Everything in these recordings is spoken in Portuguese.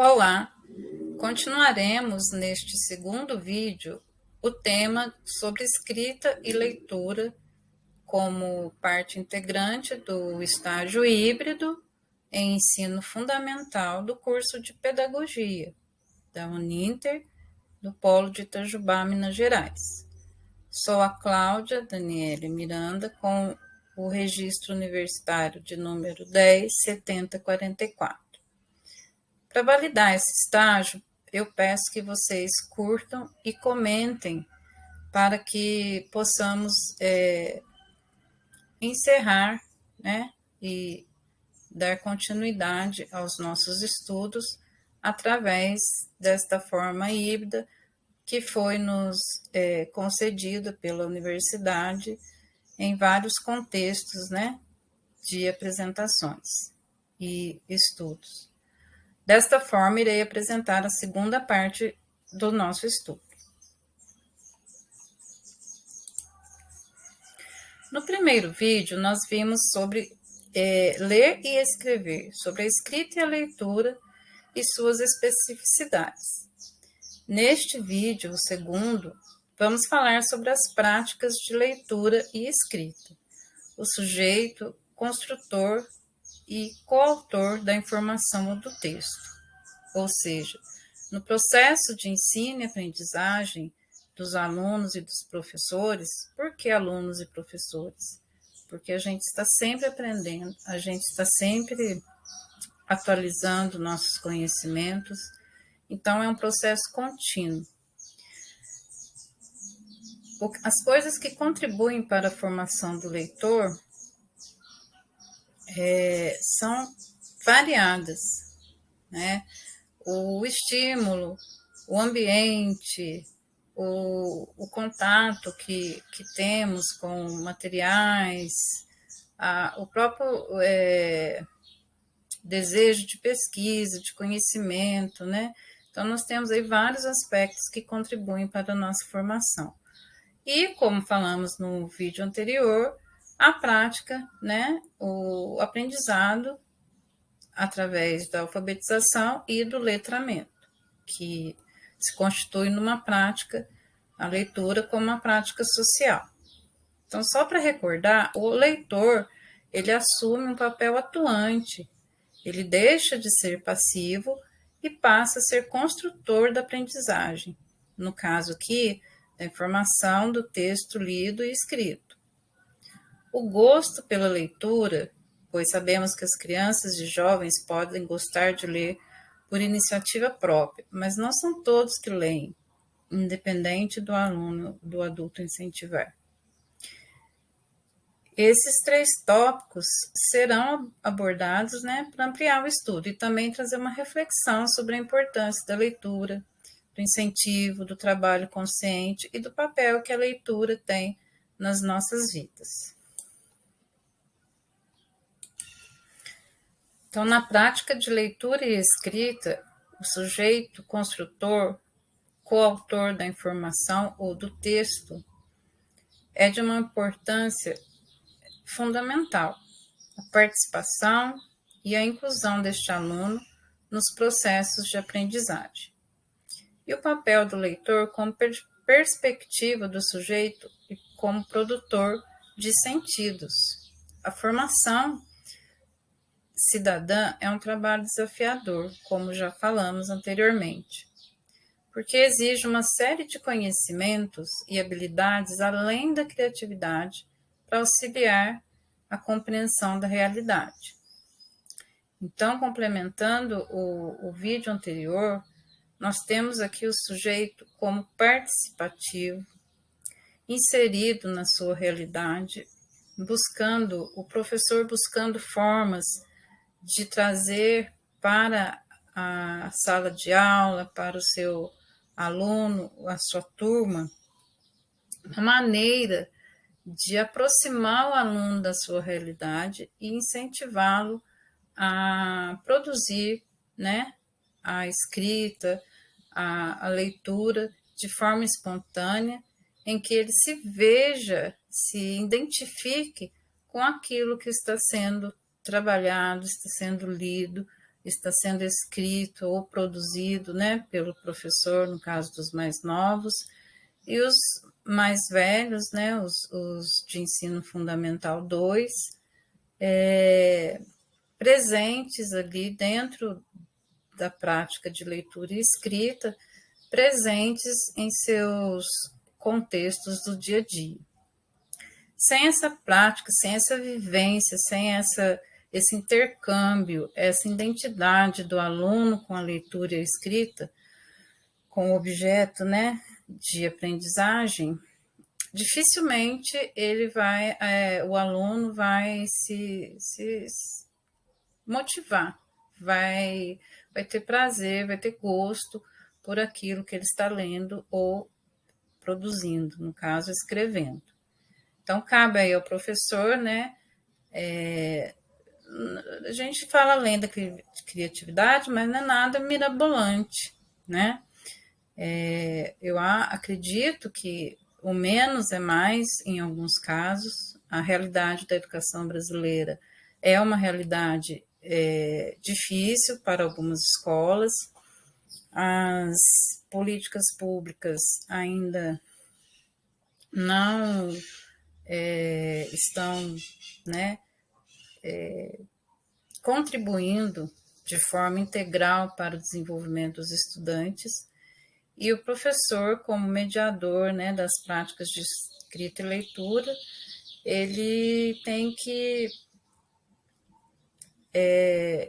Olá! Continuaremos neste segundo vídeo o tema sobre escrita e leitura como parte integrante do estágio híbrido em ensino fundamental do curso de Pedagogia da Uninter, do Polo de Itajubá, Minas Gerais. Sou a Cláudia Daniele Miranda, com o registro universitário de número 107044. Para validar esse estágio, eu peço que vocês curtam e comentem para que possamos encerrar, né, e dar continuidade aos nossos estudos através desta forma híbrida que foi nos concedida pela universidade em vários contextos, né, de apresentações e estudos. Desta forma, irei apresentar a segunda parte do nosso estudo. No primeiro vídeo, nós vimos sobre ler e escrever, sobre a escrita e a leitura e suas especificidades. Neste vídeo, o segundo, vamos falar sobre as práticas de leitura e escrita, o sujeito, construtor e coautor da informação ou do texto. Ou seja, no processo de ensino e aprendizagem dos alunos e dos professores. Por que alunos e professores? Porque a gente está sempre aprendendo, a gente está sempre atualizando nossos conhecimentos, então é um processo contínuo. As coisas que contribuem para a formação do leitor são variadas, né? O estímulo, o ambiente, o contato que temos com materiais, o próprio desejo de pesquisa, de conhecimento, né? Então, nós temos aí vários aspectos que contribuem para a nossa formação. E, como falamos no vídeo anterior, a prática, né? O aprendizado através da alfabetização e do letramento, que se constitui numa prática, a leitura como uma prática social. Então, só para recordar, o leitor, ele assume um papel atuante, ele deixa de ser passivo e passa a ser construtor da aprendizagem, no caso aqui, da informação do texto lido e escrito. O gosto pela leitura, pois sabemos que as crianças e jovens podem gostar de ler por iniciativa própria, mas não são todos que leem, independente do aluno, do adulto incentivar. Esses 3 tópicos serão abordados, né, para ampliar o estudo e também trazer uma reflexão sobre a importância da leitura, do incentivo, do trabalho consciente e do papel que a leitura tem nas nossas vidas. Então, na prática de leitura e escrita, o sujeito construtor, coautor da informação ou do texto, é de uma importância fundamental a participação e a inclusão deste aluno nos processos de aprendizagem. E o papel do leitor como perspectiva do sujeito e como produtor de sentidos. A formação cidadã é um trabalho desafiador, como já falamos anteriormente, porque exige uma série de conhecimentos e habilidades além da criatividade para auxiliar a compreensão da realidade. Então, complementando o vídeo anterior, nós temos aqui o sujeito como participativo, inserido na sua realidade, o professor buscando formas de trazer para a sala de aula, para o seu aluno, a sua turma, uma maneira de aproximar o aluno da sua realidade e incentivá-lo a produzir, né, a escrita, a leitura de forma espontânea, em que ele se veja, se identifique com aquilo que está sendo trabalhado, está sendo lido, está sendo escrito ou produzido, né, pelo professor, no caso dos mais novos, e os mais velhos, né, os de ensino fundamental 2, presentes ali dentro da prática de leitura e escrita, presentes em seus contextos do dia a dia. Sem essa prática, sem essa vivência, sem esse intercâmbio, essa identidade do aluno com a leitura e a escrita, com o objeto, né, de aprendizagem, dificilmente o aluno vai se motivar, vai ter prazer, vai ter gosto por aquilo que ele está lendo ou produzindo, no caso, escrevendo. Então, cabe aí ao professor, né? A gente fala além da criatividade, mas não é nada mirabolante, né? Eu acredito que o menos é mais em alguns casos. A realidade da educação brasileira é uma realidade difícil para algumas escolas. As políticas públicas ainda não estão, né, contribuindo de forma integral para o desenvolvimento dos estudantes, e o professor, como mediador, né, das práticas de escrita e leitura, ele tem que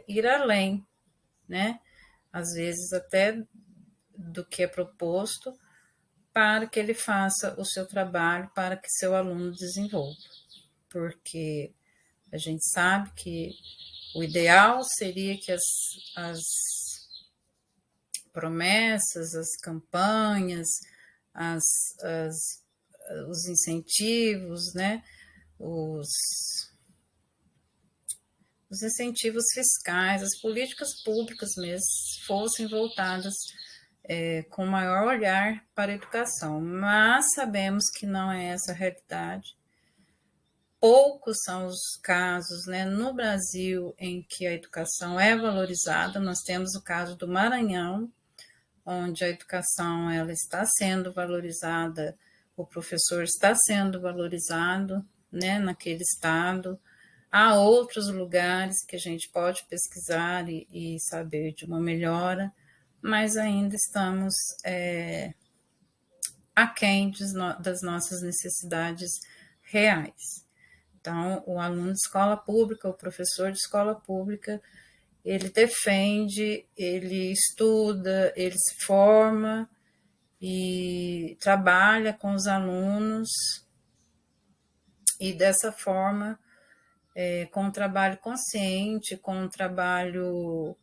ir além, né, às vezes até do que é proposto, para que ele faça o seu trabalho, para que seu aluno desenvolva. Porque a gente sabe que o ideal seria que as promessas, as campanhas, os incentivos, né, os incentivos fiscais, as políticas públicas mesmo, fossem voltadas com maior olhar para a educação. Mas sabemos que não é essa a realidade. Poucos são os casos, né, no Brasil em que a educação é valorizada. Nós temos o caso do Maranhão, onde a educação ela está sendo valorizada, o professor está sendo valorizado, né, naquele estado. Há outros lugares que a gente pode pesquisar e saber de uma melhora, mas ainda estamos aquém das nossas necessidades reais. Então, o aluno de escola pública, o professor de escola pública, ele defende, ele estuda, ele se forma e trabalha com os alunos, e dessa forma, com um trabalho consciente, com um trabalho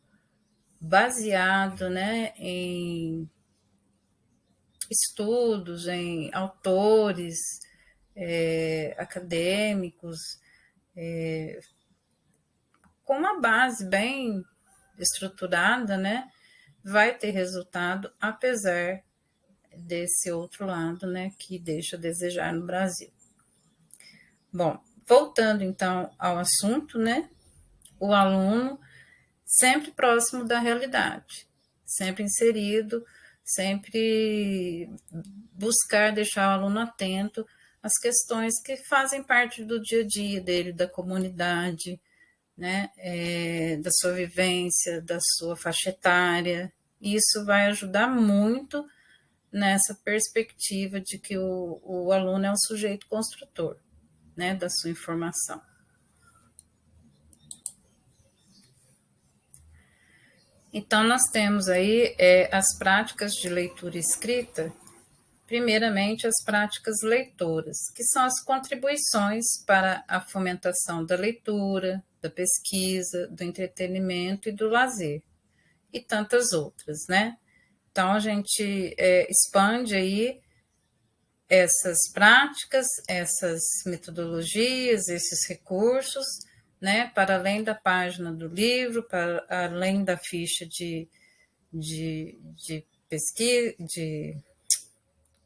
baseado, né, em estudos, em autores acadêmicos, com uma base bem estruturada, né, vai ter resultado, apesar desse outro lado, né, que deixa a desejar no Brasil. Bom, voltando então ao assunto, né, o aluno sempre próximo da realidade, sempre inserido, sempre buscar deixar o aluno atento às questões que fazem parte do dia a dia dele, da comunidade, né, da sua vivência, da sua faixa etária. Isso vai ajudar muito nessa perspectiva de que o aluno é um sujeito construtor, né, da sua informação. Então, nós temos aí as práticas de leitura e escrita. Primeiramente, as práticas leitoras, que são as contribuições para a fomentação da leitura, da pesquisa, do entretenimento e do lazer, e tantas outras, né? Então, a gente expande aí essas práticas, essas metodologias, esses recursos, né, para além da página do livro, para além da ficha de pesquisa, de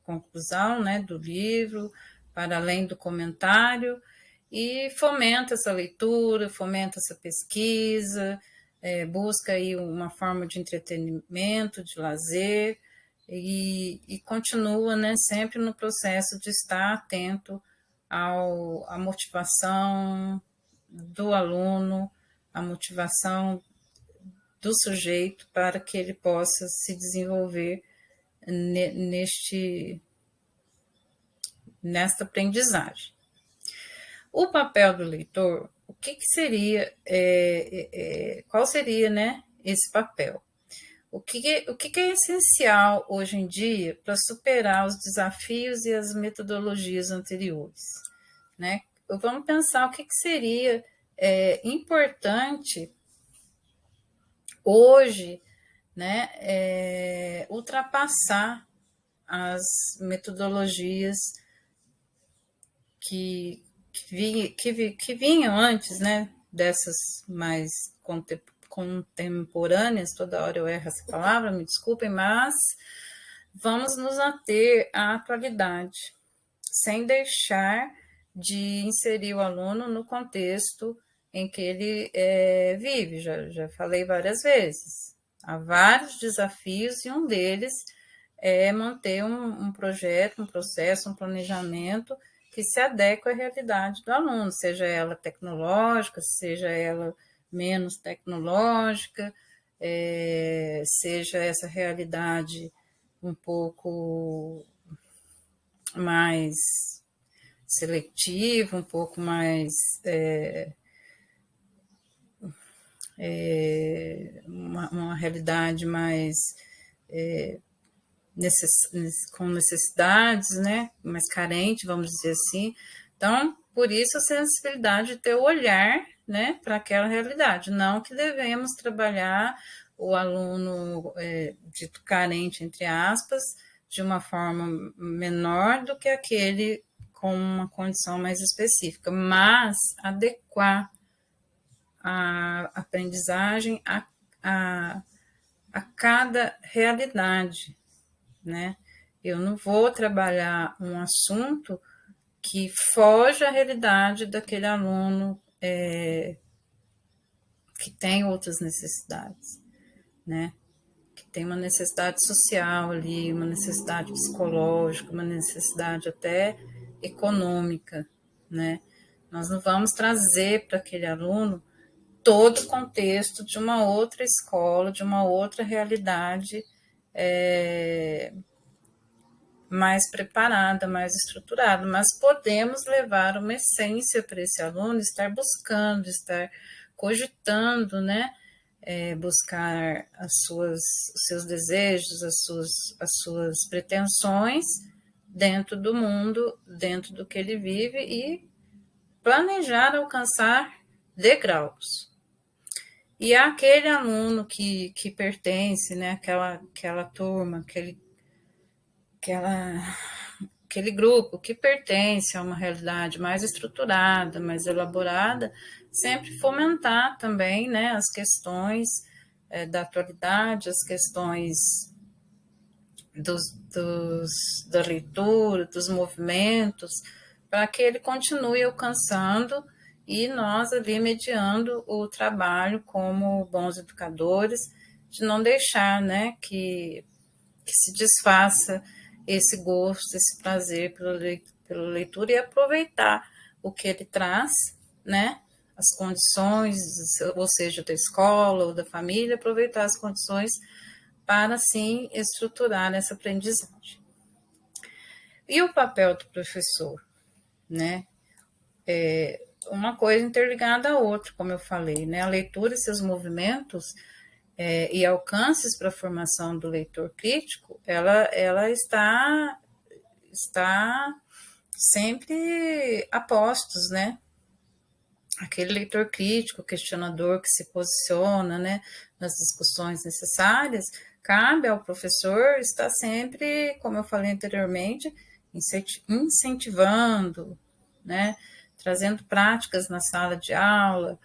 conclusão, né, do livro, para além do comentário, e fomenta essa leitura, fomenta essa pesquisa, busca aí uma forma de entretenimento, de lazer, e continua, né, sempre no processo de estar atento à motivação do aluno, à motivação do sujeito para que ele possa se desenvolver nesta aprendizagem. O papel do leitor, o que seria, qual seria, né, esse papel? O que é essencial hoje em dia para superar os desafios e as metodologias anteriores, né? Vamos pensar o que seria importante hoje, né, ultrapassar as metodologias que vinham antes, né, dessas mais contemporâneas. Toda hora eu erro essa palavra, me desculpem, mas vamos nos ater à atualidade, sem deixar de inserir o aluno no contexto em que ele vive. Já falei várias vezes. Há vários desafios e um deles é manter um projeto, um processo, um planejamento que se adeque à realidade do aluno, seja ela tecnológica, seja ela menos tecnológica, seja essa realidade um pouco mais seletiva, um pouco mais uma realidade mais com necessidades, né, mais carente, vamos dizer assim. Então, por isso a sensibilidade de ter o olhar, né, para aquela realidade, não que devemos trabalhar o aluno dito carente, entre aspas, de uma forma menor do que aquele com uma condição mais específica, mas adequar a aprendizagem a cada realidade, né? Eu não vou trabalhar um assunto que foge à realidade daquele aluno que tem outras necessidades, né? Que tem uma necessidade social ali, uma necessidade psicológica, uma necessidade até econômica, né? Nós não vamos trazer para aquele aluno todo o contexto de uma outra escola, de uma outra realidade mais preparada, mais estruturada, mas podemos levar uma essência para esse aluno, estar buscando, estar cogitando, né? Buscar os seus desejos, as suas pretensões dentro do mundo, dentro do que ele vive e planejar alcançar degraus. E aquele aluno que pertence, né, aquela turma, aquele grupo que pertence a uma realidade mais estruturada, mais elaborada, sempre fomentar também, né, as questões da atualidade, as questões da leitura, dos movimentos, para que ele continue alcançando e nós ali mediando o trabalho como bons educadores, de não deixar, né, que se desfaça esse gosto, esse prazer pela leitura e aproveitar o que ele traz, né, as condições, ou seja, da escola ou da família, aproveitar as condições para, sim, estruturar essa aprendizagem. E o papel do professor, né? Uma coisa interligada à outra, como eu falei, né? A leitura e seus movimentos e alcances para a formação do leitor crítico, ela está sempre a postos, né? Aquele leitor crítico, questionador que se posiciona, né, nas discussões necessárias, cabe ao professor estar sempre, como eu falei anteriormente, incentivando, né, trazendo práticas na sala de aula,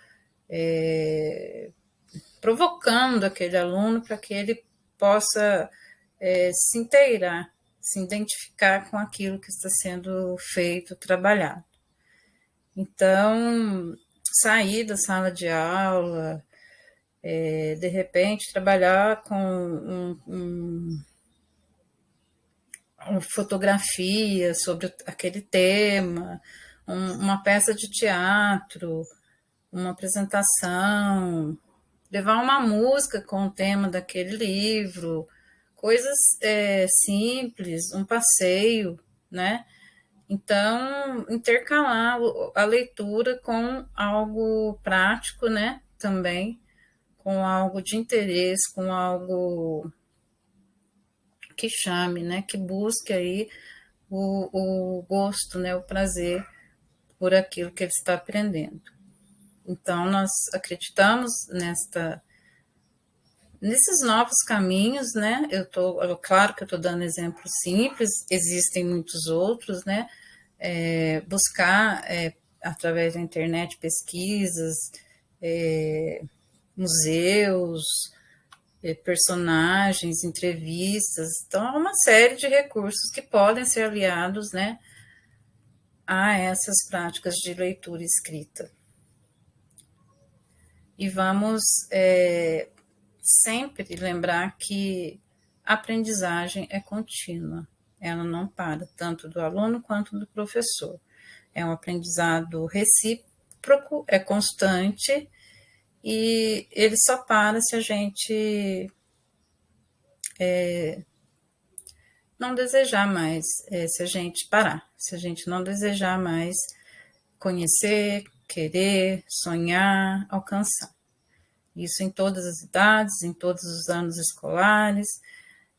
provocando aquele aluno para que ele possa se inteirar, se identificar com aquilo que está sendo feito, trabalhado. Então, sair da sala de aula De repente, trabalhar com uma fotografia sobre aquele tema, uma peça de teatro, uma apresentação, levar uma música com o tema daquele livro, coisas simples, um passeio, né? Então, intercalar a leitura com algo prático, né? Também, com algo de interesse, com algo que chame, né? Que busque aí o gosto, né? O prazer por aquilo que ele está aprendendo. Então, nós acreditamos nesses novos caminhos, né? Claro que eu estou dando exemplos simples, existem muitos outros, né? Buscar através da internet pesquisas, museus, personagens, entrevistas. Então, há uma série de recursos que podem ser aliados, né, a essas práticas de leitura e escrita. E vamos sempre lembrar que a aprendizagem é contínua, ela não para, tanto do aluno quanto do professor. É um aprendizado recíproco, é constante, e ele só para se a gente não desejar mais, se a gente parar, se a gente não desejar mais conhecer, querer, sonhar, alcançar. Isso em todas as idades, em todos os anos escolares,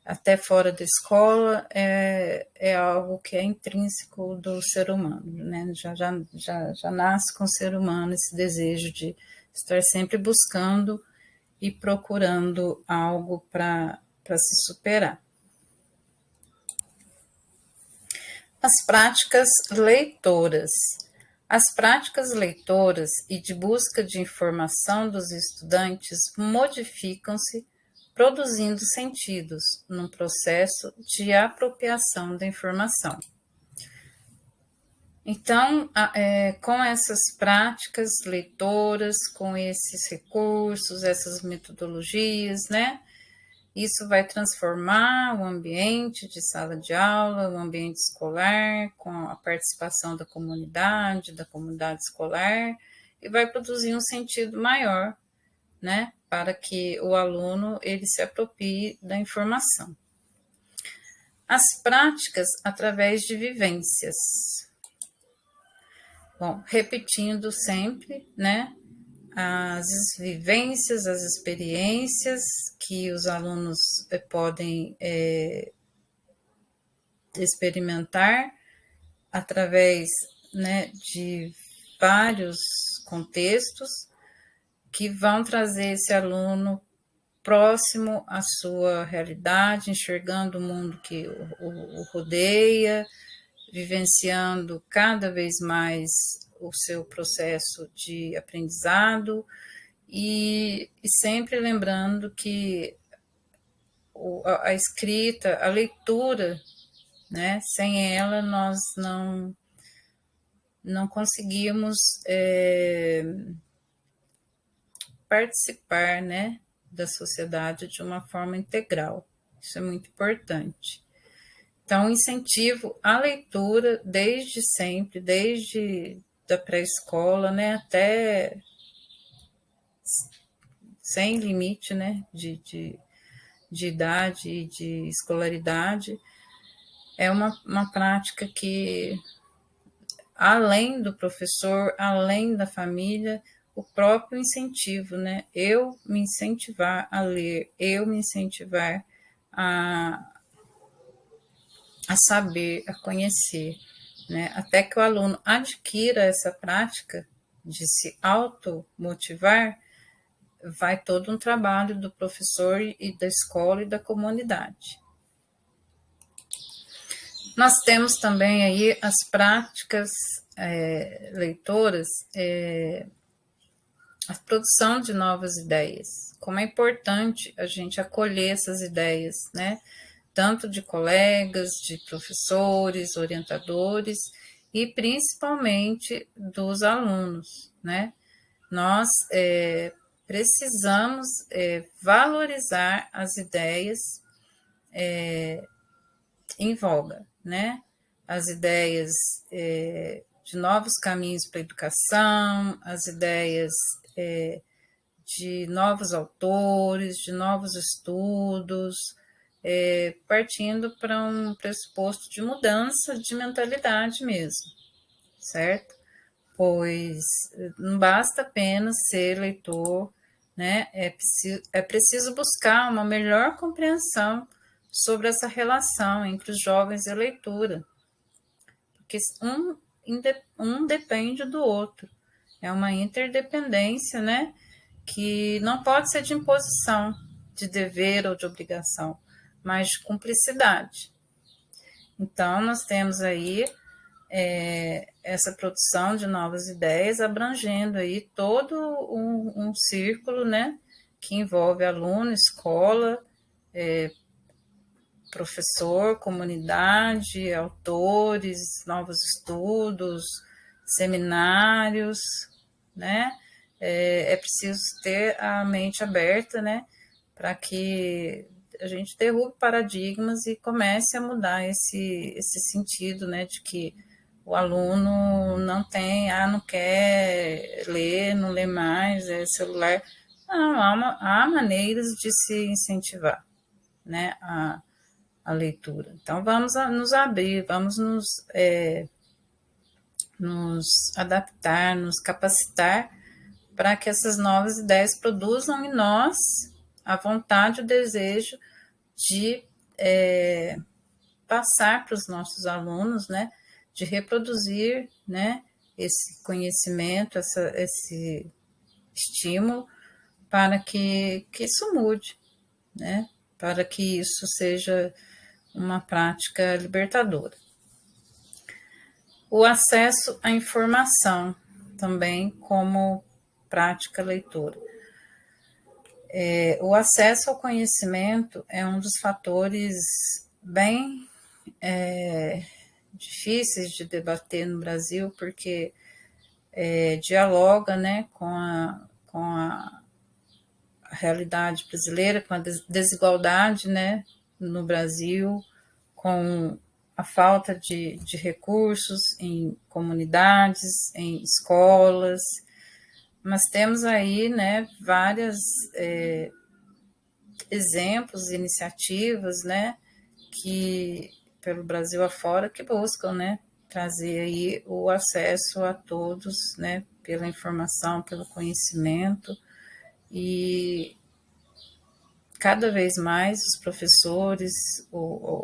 até fora da escola, é algo que é intrínseco do ser humano, né? Já nasce com o ser humano esse desejo de estar sempre buscando e procurando algo para se superar. As práticas leitoras. As práticas leitoras e de busca de informação dos estudantes modificam-se, produzindo sentidos num processo de apropriação da informação. Então, com essas práticas leitoras, com esses recursos, essas metodologias, né? Isso vai transformar o ambiente de sala de aula, o ambiente escolar, com a participação da comunidade escolar, e vai produzir um sentido maior, né, para que o aluno ele se aproprie da informação. As práticas através de vivências. Bom, repetindo sempre, né, as vivências, as experiências que os alunos podem experimentar através, né, de vários contextos que vão trazer esse aluno próximo à sua realidade, enxergando o mundo que o rodeia, vivenciando cada vez mais o seu processo de aprendizado e sempre lembrando que a escrita, a leitura, né, sem ela nós não conseguimos participar, né, da sociedade de uma forma integral. Isso é muito importante. Então, incentivo a leitura desde sempre, desde da pré-escola, né, até sem limite, né, de idade e de escolaridade. É uma prática que, além do professor, além da família, o próprio incentivo, né? Eu me incentivar a ler, eu me incentivar a saber, a conhecer, né? Até que o aluno adquira essa prática de se automotivar, vai todo um trabalho do professor e da escola e da comunidade. Nós temos também aí as práticas leitoras, a produção de novas ideias. Como é importante a gente acolher essas ideias, né? Tanto de colegas, de professores, orientadores e principalmente dos alunos, né? Nós precisamos valorizar as ideias em voga, né? As ideias de novos caminhos para a educação, as ideias de novos autores, de novos estudos, partindo para um pressuposto de mudança de mentalidade mesmo, certo? Pois não basta apenas ser leitor, né? É preciso buscar uma melhor compreensão sobre essa relação entre os jovens e a leitura, porque um depende do outro, é uma interdependência, né? Que não pode ser de imposição, de dever ou de obrigação, mas de cumplicidade. Então, nós temos aí essa produção de novas ideias, abrangendo aí todo um círculo, né, que envolve aluno, escola, professor, comunidade, autores, novos estudos, seminários, né? É preciso ter a mente aberta, né, para que a gente derrube paradigmas e comece a mudar esse sentido, né, de que o aluno não quer ler, não lê mais, celular. Não, há maneiras de se incentivar, né, a leitura. Então, vamos nos abrir, vamos nos adaptar, nos capacitar para que essas novas ideias produzam em nós a vontade e o desejo de passar para os nossos alunos, né, de reproduzir, né, esse conhecimento, esse estímulo, para que isso mude, né, para que isso seja uma prática libertadora. O acesso à informação também como prática leitora. O acesso ao conhecimento é um dos fatores bem difíceis de debater no Brasil, porque dialoga, né, com a realidade brasileira, com a desigualdade, né, no Brasil, com a falta de recursos em comunidades, em escolas, mas temos aí, né, vários exemplos, iniciativas, né, que pelo Brasil afora que buscam, né, trazer aí o acesso a todos, né, pela informação, pelo conhecimento, e cada vez mais os professores,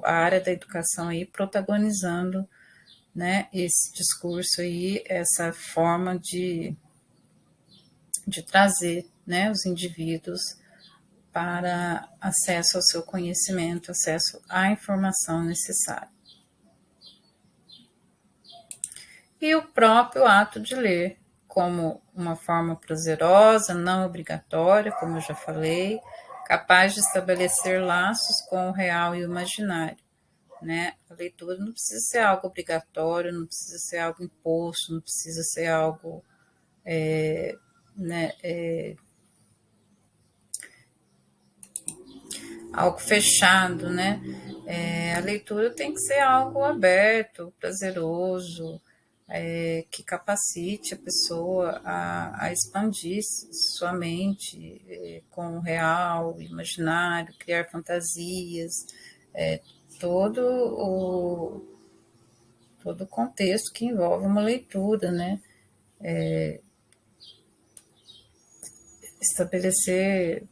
a área da educação aí protagonizando, né, esse discurso aí, essa forma de trazer, né, os indivíduos para acesso ao seu conhecimento, acesso à informação necessária. E o próprio ato de ler, como uma forma prazerosa, não obrigatória, como eu já falei, capaz de estabelecer laços com o real e o imaginário, né? A leitura não precisa ser algo obrigatório, não precisa ser algo imposto, não precisa ser algo algo fechado, né? A leitura tem que ser algo aberto, prazeroso, que capacite a pessoa a expandir sua mente com o real, o imaginário, criar fantasias, todo o contexto que envolve uma leitura, né? Estabelecer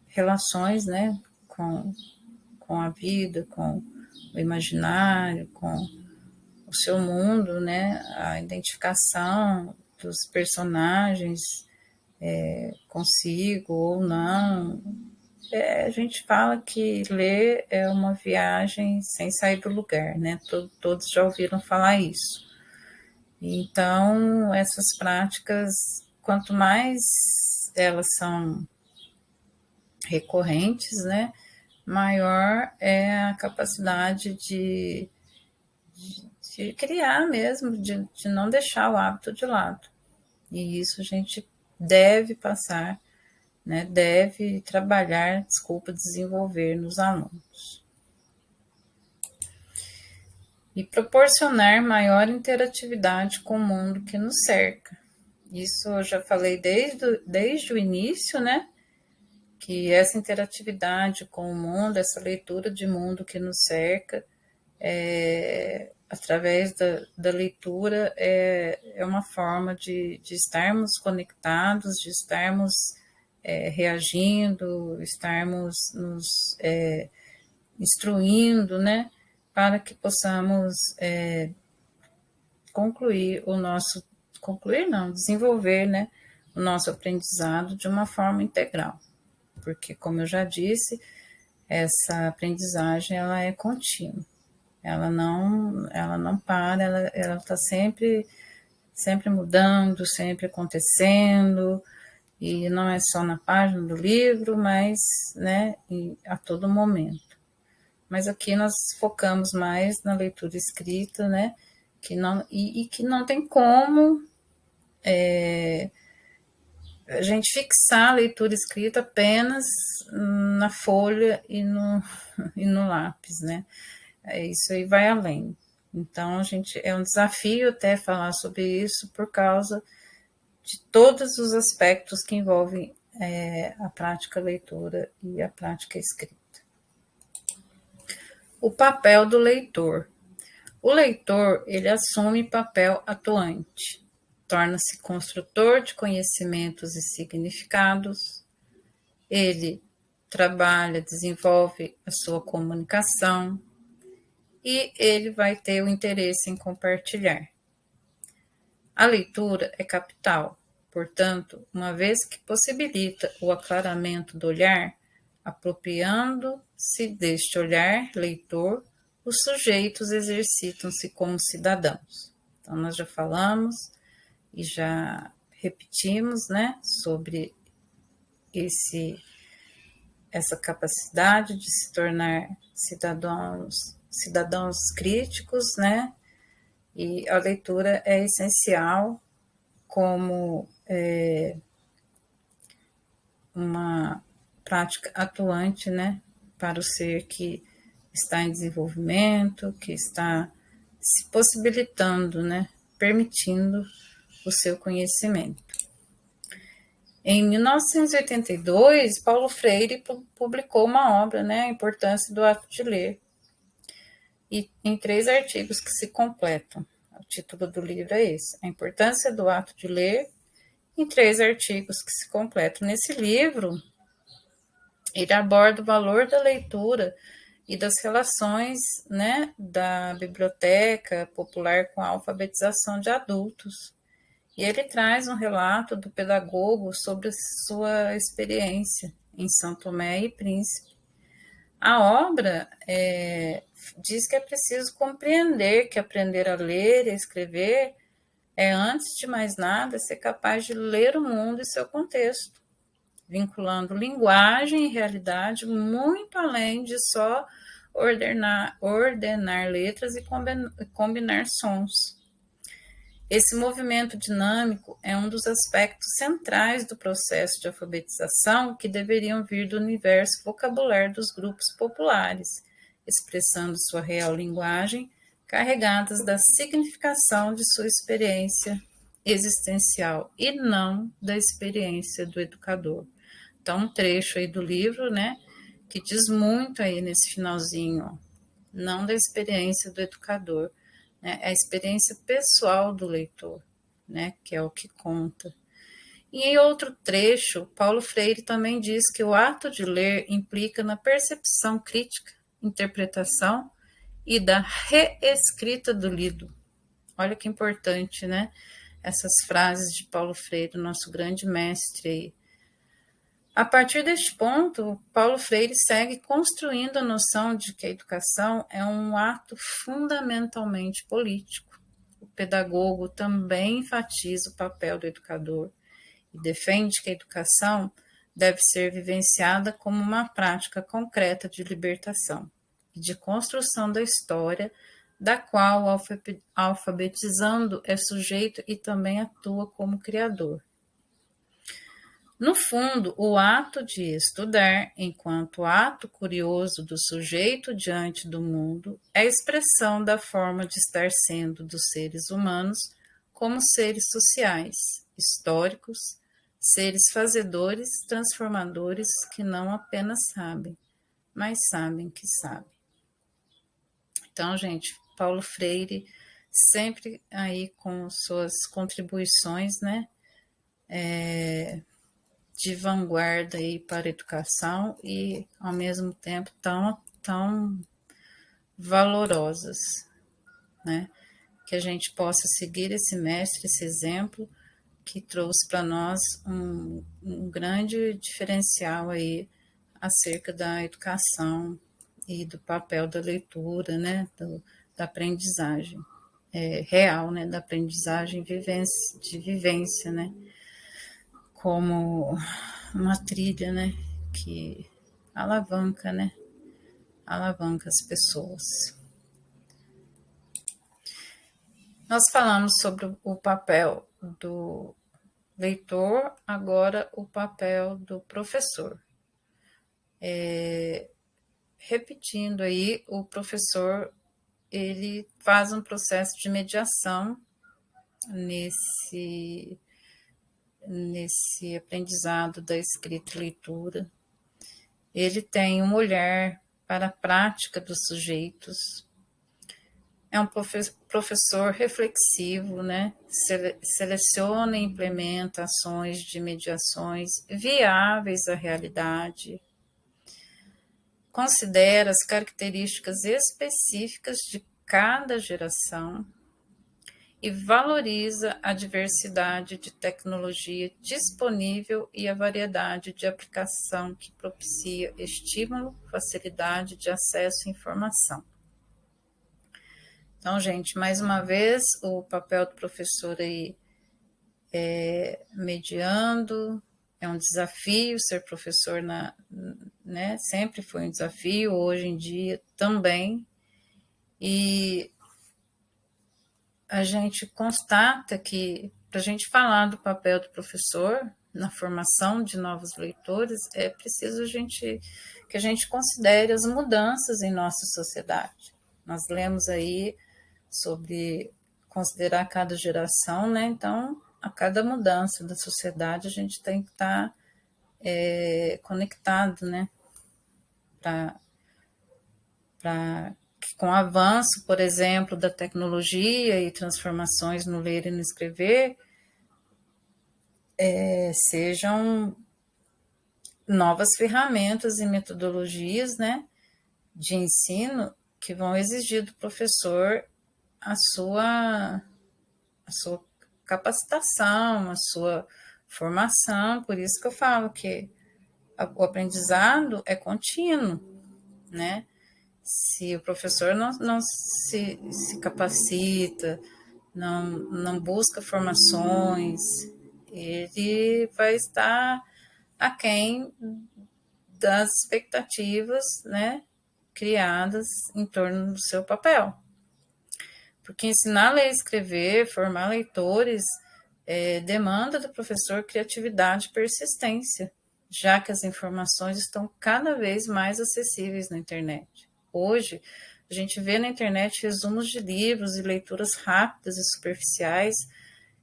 relações, né, com a vida, com o imaginário, com o seu mundo, né, a identificação dos personagens consigo ou não. A gente fala que ler é uma viagem sem sair do lugar, né? Todos já ouviram falar isso. Então, essas práticas, quanto mais elas são recorrentes, né, maior é a capacidade de criar mesmo, de não deixar o hábito de lado. E isso a gente deve passar né, deve trabalhar, desenvolver nos alunos. E proporcionar maior interatividade com o mundo que nos cerca. Isso eu já falei desde o início, né? Que essa interatividade com o mundo, essa leitura de mundo que nos cerca, através da leitura, é uma forma de estarmos conectados, de estarmos reagindo, estarmos nos instruindo, né? Para que possamos desenvolver, né, o nosso aprendizado de uma forma integral, porque, como eu já disse, essa aprendizagem ela é contínua, ela não para, ela está sempre mudando, sempre acontecendo, e não é só na página do livro, mas, né, a todo momento. Mas aqui nós focamos mais na leitura escrita, né, que não tem como a gente fixar a leitura escrita apenas na folha e no lápis, né? Isso aí vai além. Então, é um desafio até falar sobre isso por causa de todos os aspectos que envolvem a prática leitura e a prática escrita. O papel do leitor. O leitor, ele assume papel atuante. Torna-se construtor de conhecimentos e significados, ele trabalha, desenvolve a sua comunicação e ele vai ter o interesse em compartilhar. A leitura é capital, portanto, uma vez que possibilita o aclaramento do olhar, apropriando-se deste olhar leitor, os sujeitos exercitam-se como cidadãos. Então, nós já falamos e já repetimos, né, sobre essa capacidade de se tornar cidadãos críticos, né, e a leitura é essencial como uma prática atuante, né, para o ser que está em desenvolvimento, que está se possibilitando, né, permitindo o seu conhecimento. Em 1982, Paulo Freire publicou uma obra, né, A Importância do Ato de Ler, e em 3 artigos que se completam. O título do livro é esse, A Importância do Ato de Ler, em 3 artigos que se completam. Nesse livro, ele aborda o valor da leitura e das relações, né, da biblioteca popular com a alfabetização de adultos. E ele traz um relato do pedagogo sobre sua experiência em São Tomé e Príncipe. A obra diz que é preciso compreender que aprender a ler e a escrever é, antes de mais nada, ser capaz de ler o mundo e seu contexto, vinculando linguagem e realidade muito além de só ordenar letras e combinar sons. Esse movimento dinâmico é um dos aspectos centrais do processo de alfabetização que deveriam vir do universo vocabular dos grupos populares, expressando sua real linguagem, carregadas da significação de sua experiência existencial e não da experiência do educador. Então, um trecho aí do livro, né, que diz muito aí nesse finalzinho, ó, não da experiência do educador, né, é a experiência pessoal do leitor, né, que é o que conta. E em outro trecho, Paulo Freire também diz que o ato de ler implica na percepção crítica, interpretação e da reescrita do lido. Olha que importante, né? Essas frases de Paulo Freire, nosso grande mestre aí. A partir deste ponto, Paulo Freire segue construindo a noção de que a educação é um ato fundamentalmente político. O pedagogo também enfatiza o papel do educador e defende que a educação deve ser vivenciada como uma prática concreta de libertação e de construção da história, da qual o alfabetizando é sujeito e também atua como criador. No fundo, o ato de estudar, enquanto ato curioso do sujeito diante do mundo, é a expressão da forma de estar sendo dos seres humanos como seres sociais, históricos, seres fazedores, transformadores que não apenas sabem, mas sabem que sabem. Então, gente, Paulo Freire sempre aí com suas contribuições, né, de vanguarda aí para a educação e, ao mesmo tempo, tão valorosas, né? Que a gente possa seguir esse mestre, esse exemplo, que trouxe para nós um grande diferencial aí acerca da educação e do papel da leitura, né? Da aprendizagem real, né? Da aprendizagem de vivência, né? Como uma trilha, né, que alavanca, né, alavanca as pessoas. Nós falamos sobre o papel do leitor, agora o papel do professor. Repetindo aí, o professor ele faz um processo de mediação nesse aprendizado da escrita e leitura. Ele tem um olhar para a prática dos sujeitos. É um professor reflexivo, né? Seleciona e implementa ações de mediações viáveis à realidade. Considera as características específicas de cada geração e valoriza a diversidade de tecnologia disponível e a variedade de aplicação que propicia estímulo, facilidade de acesso à informação. Então, gente, mais uma vez, o papel do professor aí é mediando, é um desafio ser professor, né? Sempre foi um desafio, hoje em dia também. E a gente constata que, para a gente falar do papel do professor na formação de novos leitores, é preciso que a gente considere as mudanças em nossa sociedade. Nós lemos aí sobre considerar cada geração, né? Então, a cada mudança da sociedade, a gente tem que estar conectado, né? Para que com o avanço, por exemplo, da tecnologia e transformações no ler e no escrever, sejam novas ferramentas e metodologias, né, de ensino que vão exigir do professor a sua capacitação, a sua formação. Por isso que eu falo que o aprendizado é contínuo, né? Se o professor não se capacita, não busca formações, ele vai estar aquém das expectativas, né, criadas em torno do seu papel. Porque ensinar a ler e escrever, formar leitores, demanda do professor criatividade e persistência, já que as informações estão cada vez mais acessíveis na internet. Hoje, a gente vê na internet resumos de livros e leituras rápidas e superficiais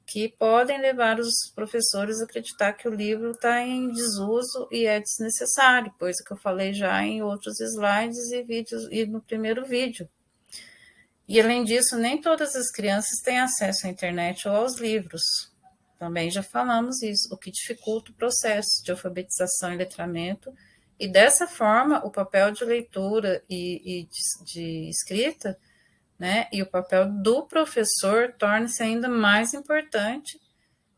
que podem levar os professores a acreditar que o livro está em desuso e é desnecessário, coisa que eu falei já em outros slides e vídeos e no primeiro vídeo. E, além disso, nem todas as crianças têm acesso à internet ou aos livros. Também já falamos isso, o que dificulta o processo de alfabetização e letramento. E, dessa forma, o papel de leitura e de escrita, né, e o papel do professor torna-se ainda mais importante,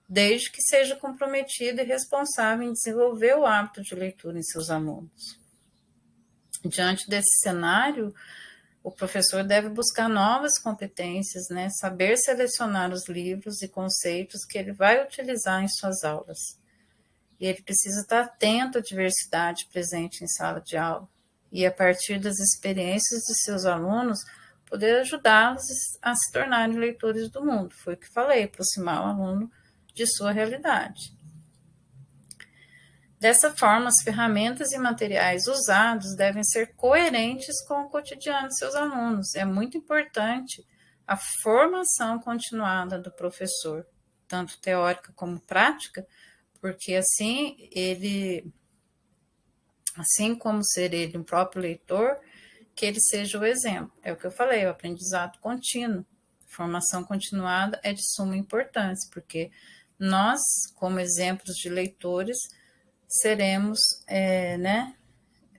desde que seja comprometido e responsável em desenvolver o hábito de leitura em seus alunos. Diante desse cenário, o professor deve buscar novas competências, né? Saber selecionar os livros e conceitos que ele vai utilizar em suas aulas. E ele precisa estar atento à diversidade presente em sala de aula e, a partir das experiências de seus alunos, poder ajudá-los a se tornarem leitores do mundo. Foi o que falei, aproximar o aluno de sua realidade. Dessa forma, as ferramentas e materiais usados devem ser coerentes com o cotidiano de seus alunos. É muito importante a formação continuada do professor, tanto teórica como prática, porque assim como ser ele um próprio leitor, que ele seja o exemplo. É o que eu falei, o aprendizado contínuo. Formação continuada é de suma importância, porque nós, como exemplos de leitores, seremos, né,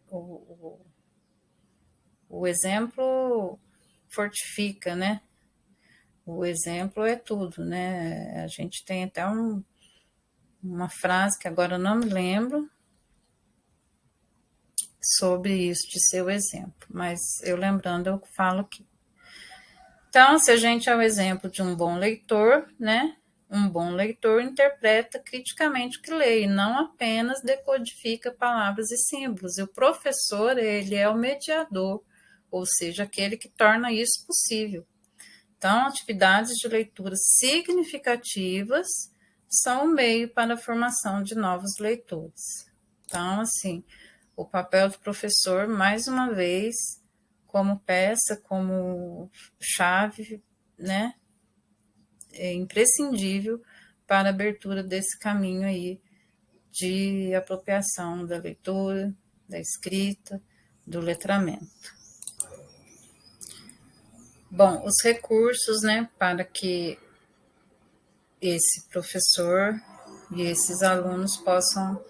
o, o exemplo fortifica, né? O exemplo é tudo, né? A gente tem até uma frase que agora eu não me lembro sobre isso, de ser o exemplo, mas eu lembrando, eu falo aqui. Então, se a gente é o exemplo de um bom leitor, né? Um bom leitor interpreta criticamente o que lê e não apenas decodifica palavras e símbolos. E o professor, ele é o mediador, ou seja, aquele que torna isso possível. Então, atividades de leitura significativas são um meio para a formação de novos leitores. Então, assim, o papel do professor, mais uma vez, como peça, como chave, né, é imprescindível para a abertura desse caminho aí de apropriação da leitura, da escrita, do letramento. Bom, os recursos, né, para que esse professor e esses alunos possam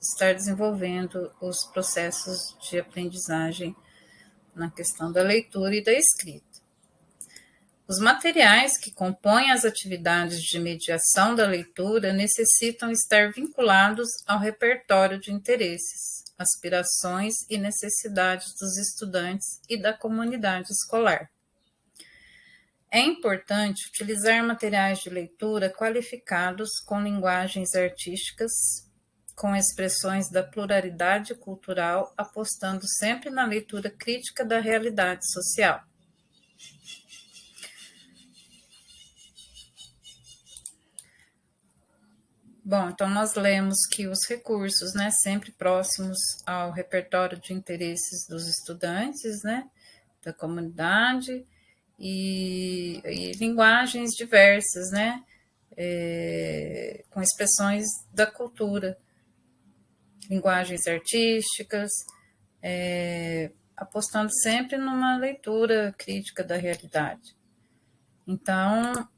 estar desenvolvendo os processos de aprendizagem na questão da leitura e da escrita. Os materiais que compõem as atividades de mediação da leitura necessitam estar vinculados ao repertório de interesses, aspirações e necessidades dos estudantes e da comunidade escolar. É importante utilizar materiais de leitura qualificados com linguagens artísticas, com expressões da pluralidade cultural, apostando sempre na leitura crítica da realidade social. Bom, então nós lemos que os recursos, né, sempre próximos ao repertório de interesses dos estudantes, né, da comunidade, e linguagens diversas, né, com expressões da cultura, linguagens artísticas, apostando sempre numa leitura crítica da realidade. Então,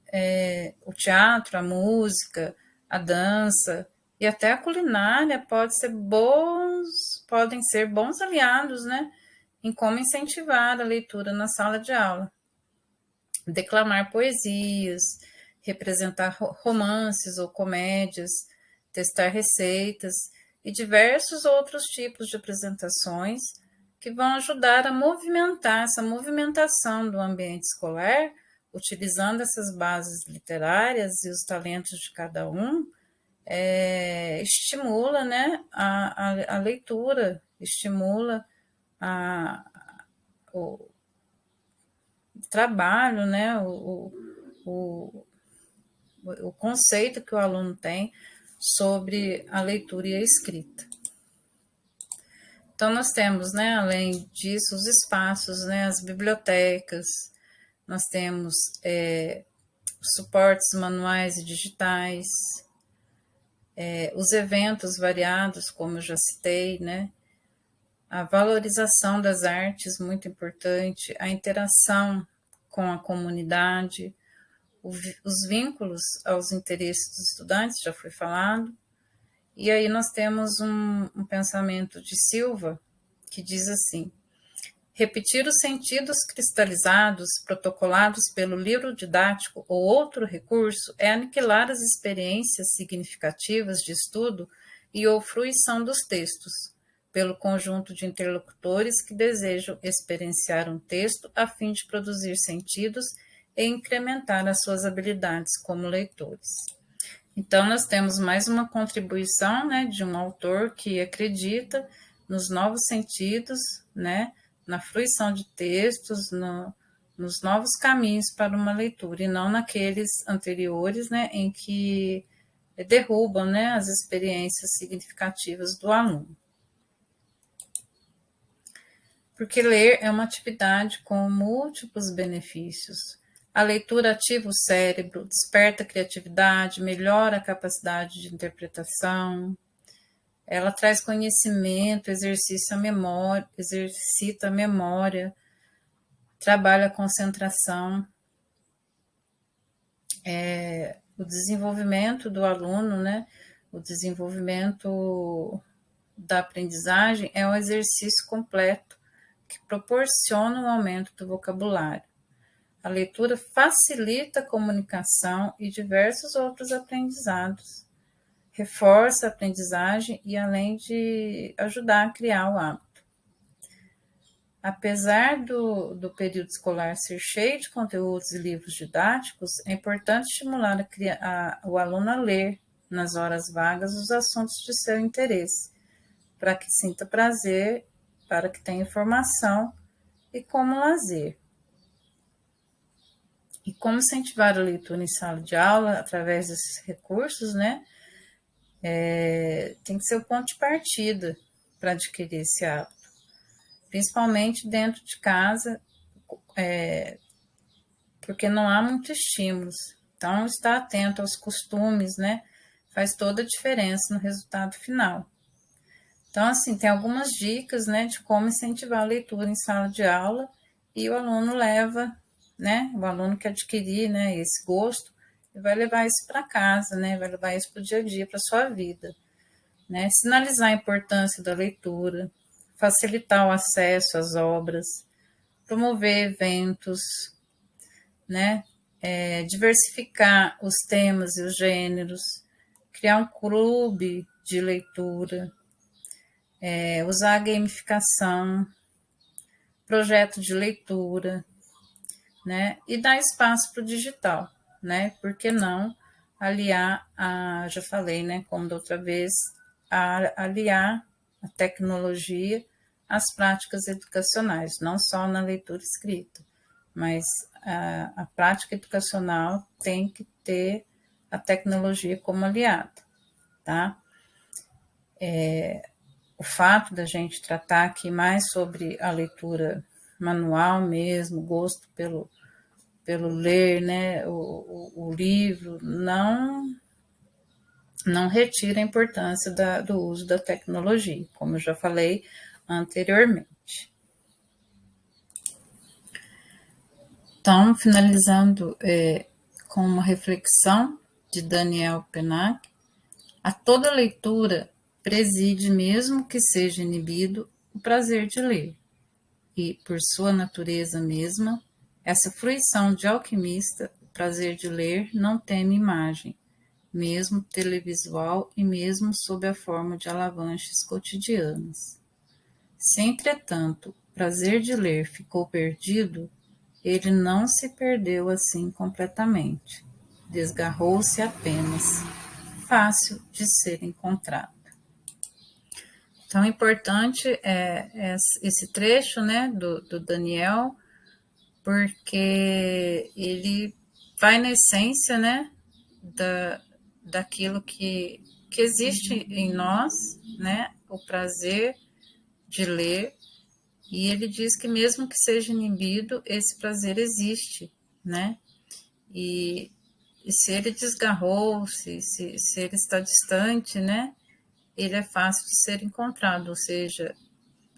o teatro, a música, a dança e até a culinária podem ser bons aliados, né, em como incentivar a leitura na sala de aula. Declamar poesias, representar romances ou comédias, testar receitas e diversos outros tipos de apresentações que vão ajudar a movimentar essa movimentação do ambiente escolar, utilizando essas bases literárias e os talentos de cada um, estimula, né, a leitura, estimula o trabalho, né, o conceito que o aluno tem sobre a leitura e a escrita. Então, nós temos, né, além disso, os espaços, né, as bibliotecas, nós temos suportes manuais e digitais, os eventos variados, como eu já citei, né, a valorização das artes, muito importante, a interação com a comunidade, os vínculos aos interesses dos estudantes, já foi falado. E aí nós temos um pensamento de Silva, que diz assim: repetir os sentidos cristalizados, protocolados pelo livro didático ou outro recurso é aniquilar as experiências significativas de estudo e ou fruição dos textos, pelo conjunto de interlocutores que desejam experienciar um texto a fim de produzir sentidos e incrementar as suas habilidades como leitores. Então, nós temos mais uma contribuição, né, de um autor que acredita nos novos sentidos, né, na fruição de textos, nos novos caminhos para uma leitura, e não naqueles anteriores, né, em que derrubam, né, as experiências significativas do aluno. Porque ler é uma atividade com múltiplos benefícios. A leitura ativa o cérebro, desperta a criatividade, melhora a capacidade de interpretação, ela traz conhecimento, exercita a memória, trabalha a concentração, o desenvolvimento do aluno, né? O desenvolvimento da aprendizagem é um exercício completo que proporciona um aumento do vocabulário. A leitura facilita a comunicação e diversos outros aprendizados. Reforça a aprendizagem e além de ajudar a criar o hábito. Apesar do período escolar ser cheio de conteúdos e livros didáticos, é importante estimular o aluno a ler, nas horas vagas, os assuntos de seu interesse, para que sinta prazer, para que tenha informação e como lazer. E como incentivar a leitura em sala de aula através desses recursos, né? Tem que ser o ponto de partida para adquirir esse hábito, principalmente dentro de casa, porque não há muitos estímulos. Então, estar atento aos costumes, né? Faz toda a diferença no resultado final. Então, assim, tem algumas dicas, né, de como incentivar a leitura em sala de aula e o aluno leva, né, o aluno que adquirir, né, esse gosto, vai levar isso para casa, né, vai levar isso para o dia a dia, para a sua vida, né, sinalizar a importância da leitura, facilitar o acesso às obras, promover eventos, né, diversificar os temas e os gêneros, criar um clube de leitura, usar a gamificação, projeto de leitura, né? E dar espaço para o digital, né? Por que não aliar já falei, né? Como da outra vez, aliar a tecnologia às práticas educacionais, não só na leitura escrita, mas a prática educacional tem que ter a tecnologia como aliada, tá? O fato da gente tratar aqui mais sobre a leitura manual mesmo, gosto pelo ler, né, o livro, não retira a importância do uso da tecnologia, como eu já falei anteriormente. Então, finalizando com uma reflexão de Daniel Pennac, a toda leitura preside, mesmo que seja inibido, o prazer de ler. E, por sua natureza mesma, essa fruição de alquimista, o prazer de ler, não teme imagem, mesmo televisual e mesmo sob a forma de alavanches cotidianas. Se, entretanto, o prazer de ler ficou perdido, ele não se perdeu assim completamente. Desgarrou-se apenas, fácil de ser encontrado. Então, importante é esse trecho, né, do Daniel, porque ele vai na essência, né, daquilo que existe em nós, né, o prazer de ler, e ele diz que mesmo que seja inibido, esse prazer existe, né, e se ele desgarrou, se ele está distante, né, ele é fácil de ser encontrado, ou seja,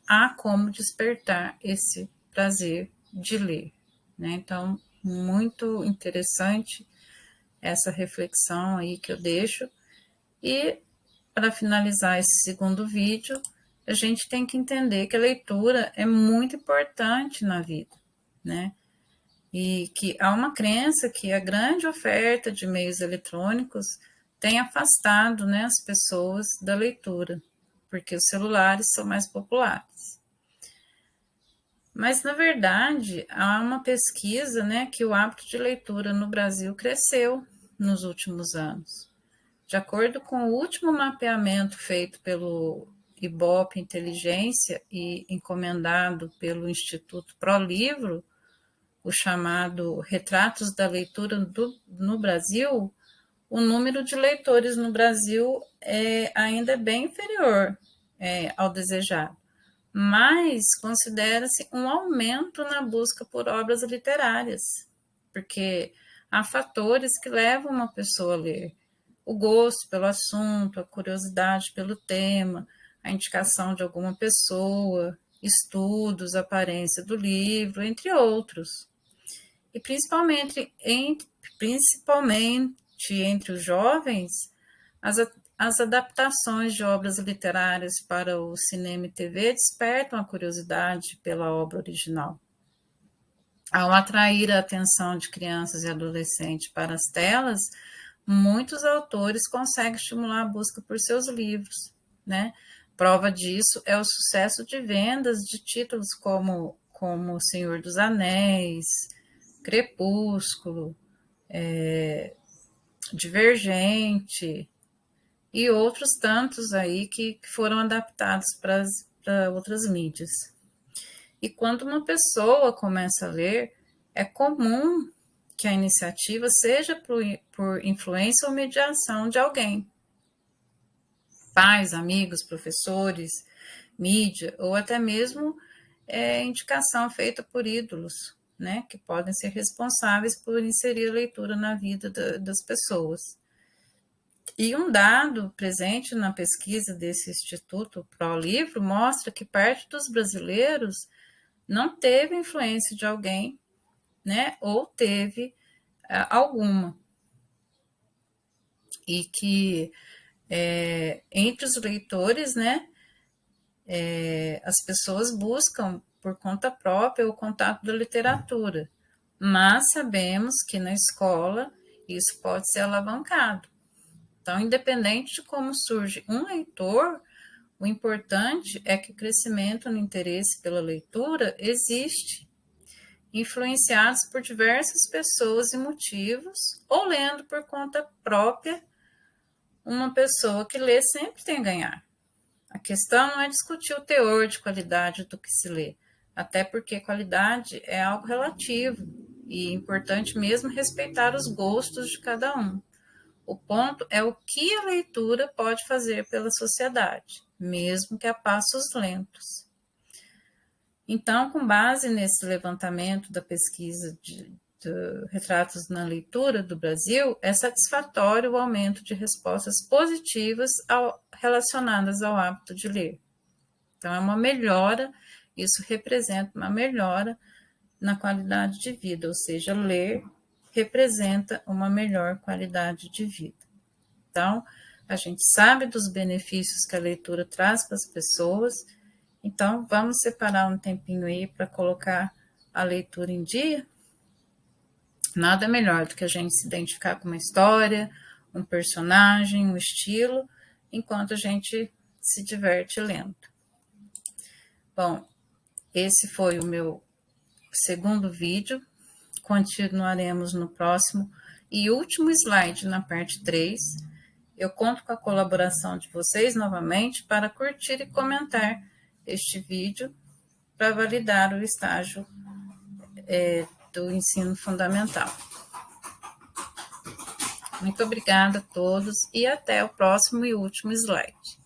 há como despertar esse prazer de ler, né? Então, muito interessante essa reflexão aí que eu deixo. E, para finalizar esse segundo vídeo, a gente tem que entender que a leitura é muito importante na vida, né? E que há uma crença que a grande oferta de meios eletrônicos tem afastado, né, as pessoas da leitura, porque os celulares são mais populares. Mas, na verdade, há uma pesquisa, né, que o hábito de leitura no Brasil cresceu nos últimos anos. De acordo com o último mapeamento feito pelo Ibope Inteligência e encomendado pelo Instituto ProLivro, o chamado Retratos da Leitura no Brasil, o número de leitores no Brasil ainda é bem inferior ao desejado, mas considera-se um aumento na busca por obras literárias, porque há fatores que levam uma pessoa a ler. O gosto pelo assunto, a curiosidade pelo tema, a indicação de alguma pessoa, estudos, aparência do livro, entre outros. E principalmente entre os jovens, as adaptações de obras literárias para o cinema e TV despertam a curiosidade pela obra original. Ao atrair a atenção de crianças e adolescentes para as telas, muitos autores conseguem estimular a busca por seus livros, né? Prova disso é o sucesso de vendas de títulos como O Senhor dos Anéis, Crepúsculo, Divergente e outros tantos aí que foram adaptados para outras mídias. E quando uma pessoa começa a ler, é comum que a iniciativa seja por influência ou mediação de alguém. Pais, amigos, professores, mídia, ou até mesmo indicação feita por ídolos, né, que podem ser responsáveis por inserir a leitura na vida das pessoas. E um dado presente na pesquisa desse Instituto ProLivro mostra que parte dos brasileiros não teve influência de alguém, né, ou teve alguma. E que entre os leitores, né, as pessoas buscam por conta própria o contato da literatura, mas sabemos que na escola isso pode ser alavancado. Então, independente de como surge um leitor, o importante é que o crescimento no interesse pela leitura existe, influenciados por diversas pessoas e motivos, ou lendo por conta própria. Uma pessoa que lê sempre tem a ganhar. A questão não é discutir o teor de qualidade do que se lê, até porque qualidade é algo relativo e é importante mesmo respeitar os gostos de cada um. O ponto é o que a leitura pode fazer pela sociedade, mesmo que a passos lentos. Então, com base nesse levantamento da pesquisa de retratos na leitura do Brasil, é satisfatório o aumento de respostas positivas relacionadas ao hábito de ler. Então, é uma melhora, isso representa uma melhora na qualidade de vida, ou seja, ler representa uma melhor qualidade de vida. Então, a gente sabe dos benefícios que a leitura traz para as pessoas, então vamos separar um tempinho aí para colocar a leitura em dia. Nada melhor do que a gente se identificar com uma história, um personagem, um estilo, enquanto a gente se diverte lendo. Bom, esse foi o meu segundo vídeo. Continuaremos no próximo e último slide, na parte 3. Eu conto com a colaboração de vocês novamente para curtir e comentar este vídeo para validar o estágio do ensino fundamental. Muito obrigada a todos e até o próximo e último slide.